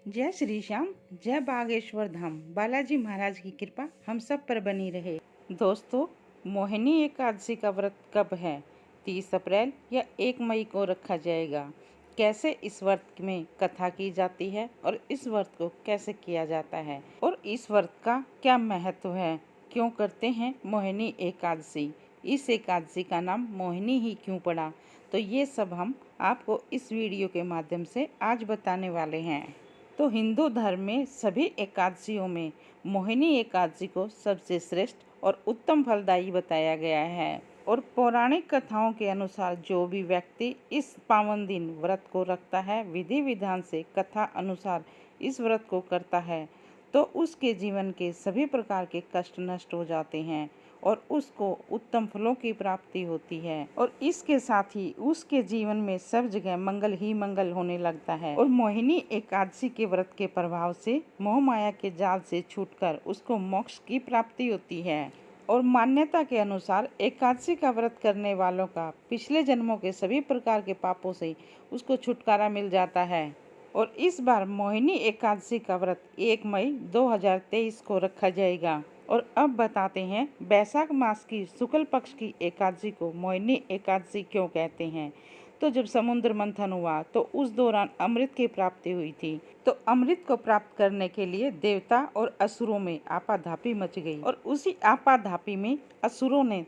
जय श्री श्याम, जय बागेश्वर धाम। बालाजी महाराज की कृपा हम सब पर बनी रहे। दोस्तों, मोहिनी एकादशी का व्रत कब है? 30 अप्रैल या 1 मई को रखा जाएगा। कैसे इस व्रत में कथा की जाती है और इस व्रत को कैसे किया जाता है और इस व्रत का क्या महत्व है, क्यों करते हैं मोहिनी एकादशी, इस एकादशी का नाम मोहिनी ही क्यों पड़ा, तो ये सब हम आपको इस वीडियो के माध्यम से आज बताने वाले हैं। तो हिंदू धर्म में सभी एकादशियों में मोहिनी एकादशी को सबसे श्रेष्ठ और उत्तम फलदायी बताया गया है और पौराणिक कथाओं के अनुसार जो भी व्यक्ति इस पावन दिन व्रत को रखता है, विधि विधान से कथा अनुसार इस व्रत को करता है, तो उसके जीवन के सभी प्रकार के कष्ट नष्ट हो जाते हैं और उसको उत्तम फलों की प्राप्ति होती है और इसके साथ ही उसके जीवन में सब जगह मंगल ही मंगल होने लगता है। और मोहिनी एकादशी के व्रत के प्रभाव से मोह माया के जाल से छूटकर उसको मोक्ष की प्राप्ति होती है और मान्यता के अनुसार एकादशी का व्रत करने वालों का पिछले जन्मों के सभी प्रकार के पापों से उसको छुटकारा मिल जाता है। और इस बार मोहिनी एकादशी का व्रत 1 मई 2023 को रखा जाएगा। और अब बताते हैं बैसाख मास की शुक्ल पक्ष की एकादशी को मोहिनी एकादशी क्यों कहते हैं। तो जब समुद्र मंथन हुआ तो उस दौरान अमृत की प्राप्ति हुई थी। तो अमृत को प्राप्त करने के लिए देवता और असुरों में आपाधापी मच गई और उसी आपाधापी में असुरों ने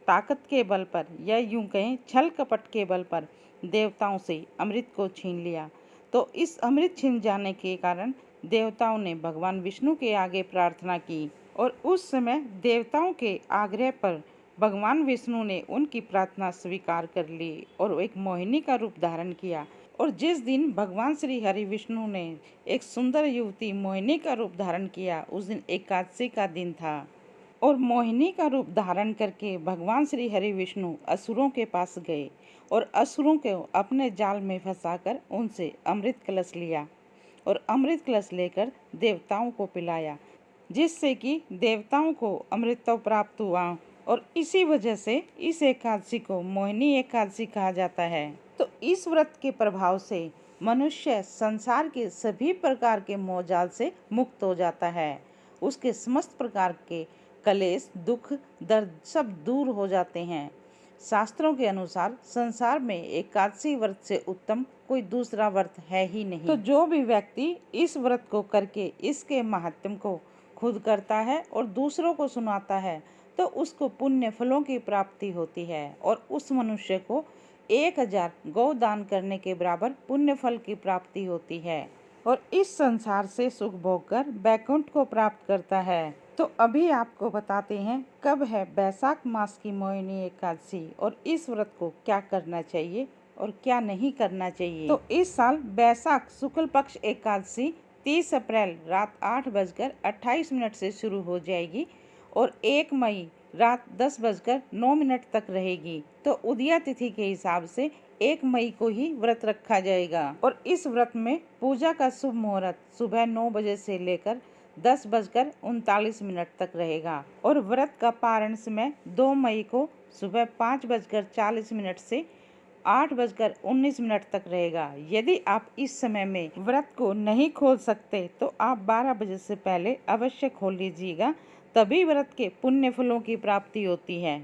ताकत के बल पर या यूं कहें छल कपट के बल पर देवताओं से अमृत को छीन लिया। तो इस अमृत छिन जाने के कारण देवताओं ने भगवान विष्णु के आगे प्रार्थना की और उस समय देवताओं के आग्रह पर भगवान विष्णु ने उनकी प्रार्थना स्वीकार कर ली और एक मोहिनी का रूप धारण किया। और जिस दिन भगवान श्री हरि विष्णु ने एक सुंदर युवती मोहिनी का रूप धारण किया, उस दिन एकादशी का दिन था और मोहिनी का रूप धारण करके भगवान श्री हरि विष्णु असुरों के पास गए और असुरों को अपने जाल में फंसाकर उनसे अमृत कलश लिया और अमृत कलश लेकर देवताओं को पिलाया, जिससे कि देवताओं को अमृत प्राप्त हुआ और इसी वजह से इस एकादशी को मोहिनी एकादशी कहा जाता है। तो इस व्रत के प्रभाव से मनुष्य संसार के सभी प्रकार के मोहजाल से मुक्त हो जाता है। उसके समस्त प्रकार के कलेश, दुख, दर्द सब दूर हो जाते हैं। शास्त्रों के अनुसार संसार में एकादशी व्रत से उत्तम कोई दूसरा व्रत है ही नहीं। तो जो भी व्यक्ति इस व्रत को करके इसके महात्म्य को खुद करता है और दूसरों को सुनाता है, तो उसको पुण्य फलों की प्राप्ति होती है और उस मनुष्य को 1000 गौ दान करने के बराबर पुण्य फल की प्राप्ति होती है और इस संसार से सुख भोग कर बैकुंठ को प्राप्त करता है। तो अभी आपको बताते हैं कब है बैसाख मास की मोहिनी एकादशी और इस व्रत को क्या करना चाहिए और क्या नहीं करना चाहिए। तो इस साल बैसाख शुक्ल पक्ष एकादशी 30 अप्रैल रात 8:28 से शुरू हो जाएगी और 1 मई रात 10:09 तक रहेगी। तो उदया तिथि के हिसाब से 1 मई को ही व्रत रखा जाएगा और इस व्रत में पूजा का शुभ मुहूर्त सुबह 9 बजे से लेकर 10:39 तक रहेगा और व्रत का पारण समय 2 मई को सुबह 5:40 से 8:19 तक रहेगा। यदि आप इस समय में व्रत को नहीं खोल सकते तो आप 12 बजे से पहले अवश्य खोल लीजिएगा, तभी व्रत के पुण्य फलों की प्राप्ति होती है।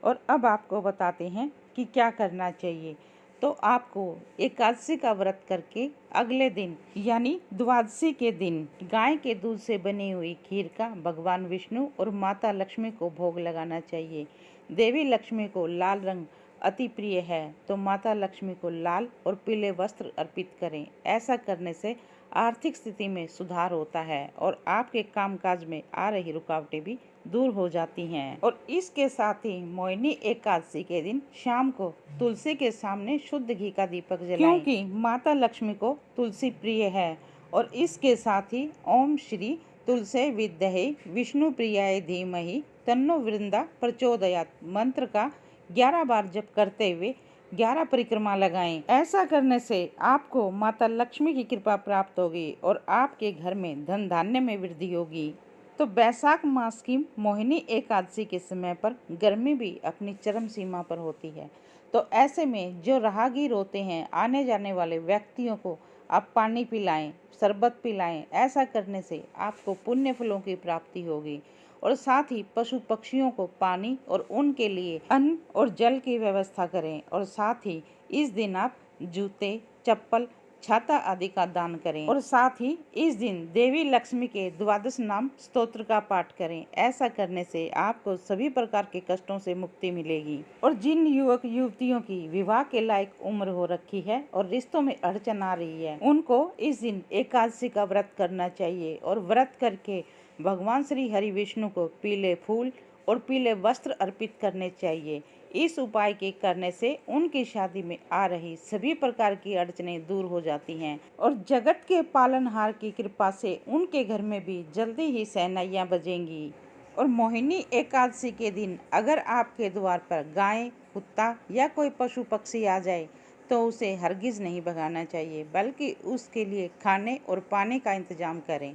और अब आपको बताते हैं कि क्या करना चाहिए। तो आपको एकादशी का व्रत करके अगले दिन यानी द्वादशी के दिन गाय के दूध से बनी हुई खीर का भगवान विष्णु और माता लक्ष्मी को भोग लगाना चाहिए। देवी लक्ष्मी को लाल रंग अति प्रिय है, तो माता लक्ष्मी को लाल और पीले वस्त्र अर्पित करें। ऐसा करने से आर्थिक स्थिति में सुधार होता है और आपके कामकाज में आ रही रुकावटें भी दूर हो जाती हैं। और इसके साथ ही मोहिनी एकादशी के दिन शाम को तुलसी के सामने शुद्ध घी का दीपक जलाएं, क्योंकि माता लक्ष्मी को तुलसी प्रिय है। और इसके साथ ही ओम श्री तुलसी विद्महे विष्णु प्रियाय धीमहि तन्नो वृंदा प्रचोदयात् मंत्र का 11 बार जप करते हुए 11 परिक्रमा लगाएं। ऐसा करने से आपको माता लक्ष्मी की कृपा प्राप्त होगी और आपके घर में धन धान्य में वृद्धि होगी। तो बैसाख मास की मोहिनी एकादशी के समय पर गर्मी भी अपनी चरम सीमा पर होती है। तो ऐसे में जो राहगीर होते हैं, आने जाने वाले व्यक्तियों को आप पानी पिलाएं, शरबत पिलाएं। ऐसा करने से आपको पुण्य फलों की प्राप्ति होगी। और साथ ही पशु पक्षियों को पानी और उनके लिए अन्न और जल की व्यवस्था करें। और साथ ही इस दिन आप जूते, चप्पल, छाता आदि का दान करें। और साथ ही इस दिन देवी लक्ष्मी के द्वादश नाम स्तोत्र का पाठ करें। ऐसा करने से आपको सभी प्रकार के कष्टों से मुक्ति मिलेगी। और जिन युवक युवतियों की विवाह के लायक उम्र हो रखी है और रिश्तों में अड़चन आ रही है, उनको इस दिन एकादशी का व्रत करना चाहिए। और व्रत करके भगवान श्री हरि विष्णु को पीले फूल और पीले वस्त्र अर्पित करने चाहिए। इस उपाय के करने से उनकी शादी में आ रही सभी प्रकार की अड़चनें दूर हो जाती हैं और जगत के पालनहार की कृपा से उनके घर में भी जल्दी ही शहनाइयाँ बजेंगी। और मोहिनी एकादशी के दिन अगर आपके द्वार पर गाय, कुत्ता या कोई पशु पक्षी आ जाए तो उसे हरगिज नहीं भगाना चाहिए, बल्कि उसके लिए खाने और पानी का इंतजाम करें।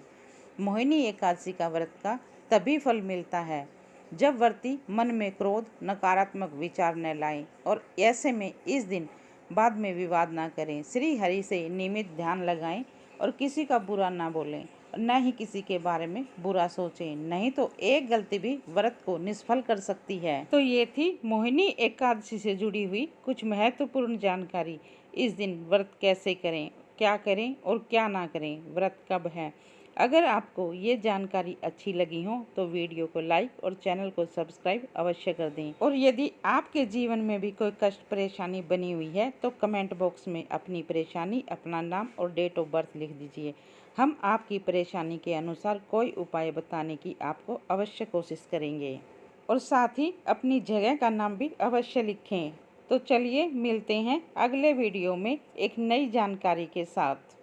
मोहिनी एकादशी का व्रत का तभी फल मिलता है जब व्रती मन में क्रोध, नकारात्मक विचार न लाएं और ऐसे में इस दिन बाद में विवाद ना करें। श्री हरि से नियमित ध्यान लगाएं और किसी का बुरा ना बोलें, न ही किसी के बारे में बुरा सोचें, नहीं तो एक गलती भी व्रत को निष्फल कर सकती है। तो ये थी मोहिनी एकादशी से जुड़ी हुई कुछ महत्वपूर्ण जानकारी। इस दिन व्रत कैसे करें, क्या करें और क्या ना करें, व्रत कब है। अगर आपको ये जानकारी अच्छी लगी हो तो वीडियो को लाइक और चैनल को सब्सक्राइब अवश्य कर दें। और यदि आपके जीवन में भी कोई कष्ट परेशानी बनी हुई है तो कमेंट बॉक्स में अपनी परेशानी, अपना नाम और डेट ऑफ बर्थ लिख दीजिए। हम आपकी परेशानी के अनुसार कोई उपाय बताने की आपको अवश्य कोशिश करेंगे। और साथ ही अपनी जगह का नाम भी अवश्य लिखें। तो चलिए मिलते हैं अगले वीडियो में एक नई जानकारी के साथ।